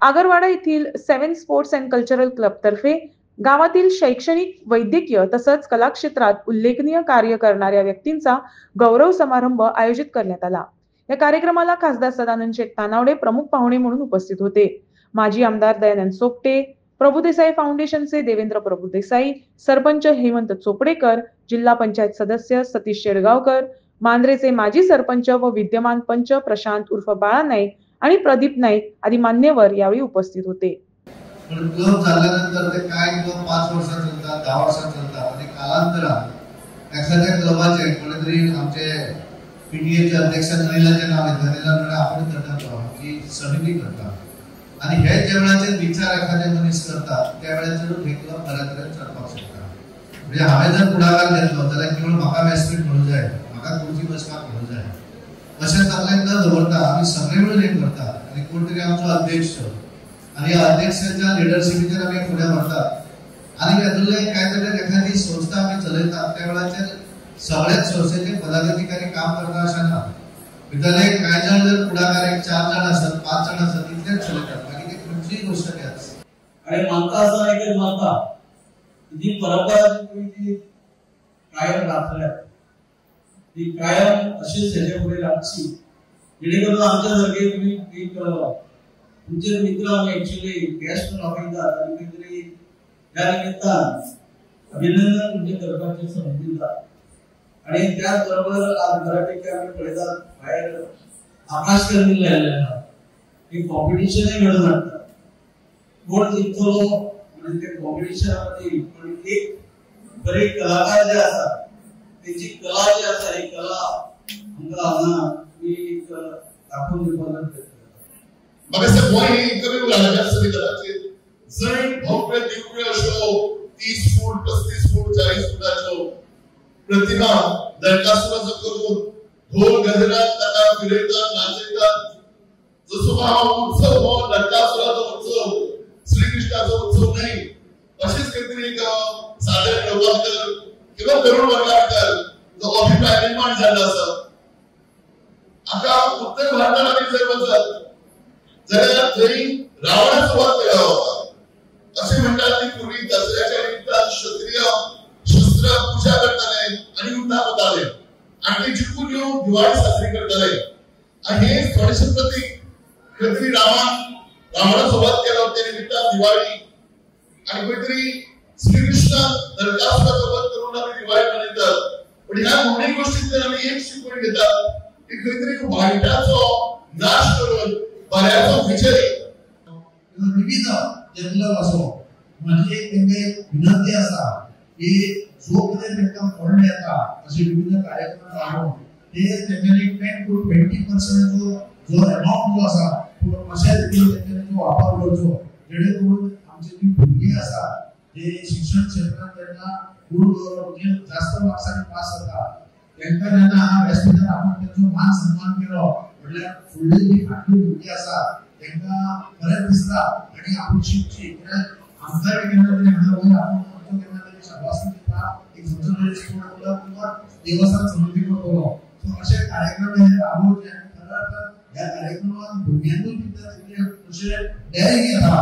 आगरवाडा येथील 7 sports and cultural club तर्फे गावातील शैक्षणिक, वैद्यकीय तसंच कला क्षेत्रात उल्लेखनीय कार्य करणाऱ्या व्यक्तींचा गौरव समारंभ आयोजित करण्यात आला। या कार्यक्रमाला खासदार सदानंद शेठ तानावडे प्रमुख पाहुणे म्हणून उपस्थित होते। माजी आमदार दयानंद सोपटे, प्रभुदेसाई फाउंडेशनचे देवेंद्र प्रभुदेसाई, सरपंच हेमंत चोपडेकर, जिल्हा पंचायत सदस्य सतीश शेडगावकर, मांद्रेचे माजी सरपंच व विद्यमान पंच प्रशांत उर्फ बाळा नाईक आणि प्रदीप नाईक आदी मान्यवर यावेळी उपस्थित होते। पण क्लब झाल्यानंतर ते काय क्लब 5 वर्ष चालतात, 10 वर्ष चालतात आणि कालांतरात एखाद्या क्लबाचे कोणीतरी आमचे पीटीएचे अध्यक्ष अनिलाचे नाव आहे, अनिलांकडे आपण करतात की समिती करतात आणि हे ज्या वेळेचे विचार एखाद्या मनीस करतात त्या वेळेचे हे क्लब बऱ्याच चालपाक शकता। म्हणजे हांवें जर पुढाकार घेतलो जाल्यार केवळ म्हाका व्यासपीठ म्हणू जाय, म्हाका खुर्ची बसपाक म्हणू जाय अशें सगळें न दवरता आमी सगळे मिळून हे करतात आणि कोणतरी आमचो अध्यक्ष आणि अध्यक्षाच्या लिडरशिपीचेर आमी फुडें व्हरतात आणि हातूंतले काय जाल्यार एखादी संस्था आमी चलयतात त्या वेळाचेर सगळ्याच संस्थेचे पदाधिकारी काम करता अशें ना। भितरले कांय जाण जर पुढाकार 4 जाण आसत, 5 जाण आसत तितलेच चलयतात, बाकी ते खंयचीय गोष्ट घेतात आणि मानता असं एकच मानता जी परंपरा जी कायम राखल्या ती कायम अशीच ह्याच्या पुढे लागची, जेणेकरून आमच्यासारखे तुम्ही एक तुमचे मित्र आम्ही ऍक्च्युअली गेस्ट म्हणून आपल्याला आणि काहीतरी या निमित्तान अभिनंदन तुमचे करपाचे संधी दिला आणि त्याचबरोबर आज मराठीचे आम्ही पळयतात बाहेर आकाश कर्मी लायलेला एक कॉम्पिटिशन घडून हाडटा कोण जिंकलो म्हणजे ते कॉम्पिटिशनामध्ये पण एक बरे कलाकार जे आसा त्याची कला जी आसा ही कला आमकां हांगा मी दाखोवन दिवपाक प्रयत्न मग असं गोंय ही कमी उलाढाल आसतली कलाची जय भव्य दिव्य अशो 30 फूट 35 फूट 40 फुटाच्यो प्रतिमा नरकासुराचो करून ढोल गजरात ताका फिरयतात नाचयतात। जसो हा उत्सव हो नरकासुराचो उत्सव श्रीकृष्णाचो उत्सव नाही अशीच काहीतरी एक सादर योगाकर किंवा तरुण वर्गाकर जो अभिप्राय निर्माण झाला आसा आका उत्तर भारताला आमी जर वचत जाल्यार थंय रावणाचो वध केलो वता अशें म्हणटात की पूर्वी दसऱ्याच्या निमतान क्षत्रिय शस्त्र पूजा करताले आनी युद्धाक वताले आनी ते जिखून येवन दिवाळी साजरी करताले आनी हे थोडेशे प्रतीक खंय तरी रावणाचो वध केलो ते निमतान दिवाळी आनी खंय तरी श्रीकृष्ण नरकासुराचो वध करून आमी दिवाळी मनयतात। पण ह्या दोन्ही गोष्टींतल्यान आमी एक शिकवण घेतात की खंय तरी वायटाचो नाश करून बऱ्याचो विजय विविध जंगल असो म्हणजे तेंगे विनंती आसा की जो कितें तेंकां फंड येता अशे विविध कार्यक्रम राबोवन ते तेंच्यांनी 10 to 20% जो अमाउंट जो आसा तो अशा रितीन तेंच्यांनी तो वापर करचो जेणे करून आमची जी भुरगीं आसा जे शिक्षण क्षेत्रांत जेन्ना म्हणजे जास्त मार्क्सांनी पास जाता तेंकां जेन्ना व्यासपीठार आपण तेंचो मान सन्मान केलो म्हटल्यार फुडली जी फाटली भुरगीं आसा तेंकां बरें दिसता आनी आपूण शिकची कित्याक आमकां केन्ना तरी हांगा वयर आपूण केन्ना तरी शाबासकी दिता एक खंयचो तरी स्पोर्ट क्लब किंवा देवस्थान समिती करतलो सो अशे कार्यक्रम हे राबोवचे आनी खऱ्या अर्थान ह्या कार्यक्रमांत भुरग्यांकूय भितर अशें डेरिंग येता